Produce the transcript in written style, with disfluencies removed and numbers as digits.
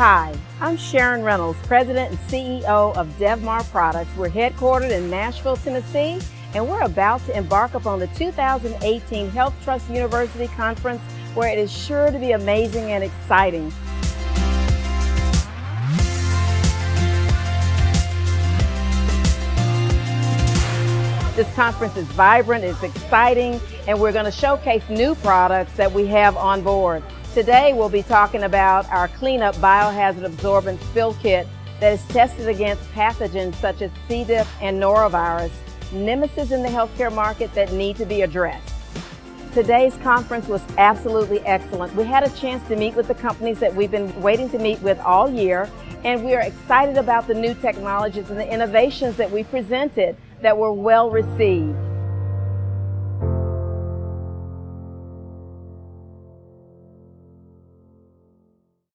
Hi, I'm Sharon Reynolds, President and CEO of DevMar Products. We're headquartered in Nashville, Tennessee, and we're about to embark upon the 2018 HealthTrust University Conference, where it is sure to be amazing and exciting. This conference is vibrant, it's exciting, and we're going to showcase new products that we have on board. Today we'll be talking about our cleanup Biohazard Absorbent spill kit that is tested against pathogens such as C-diff and norovirus, nemesis in the healthcare market that need to be addressed. Today's conference was absolutely excellent. We had a chance to meet with the companies that we've been waiting to meet with all year, and we are excited about the new technologies and the innovations that we presented that were well received.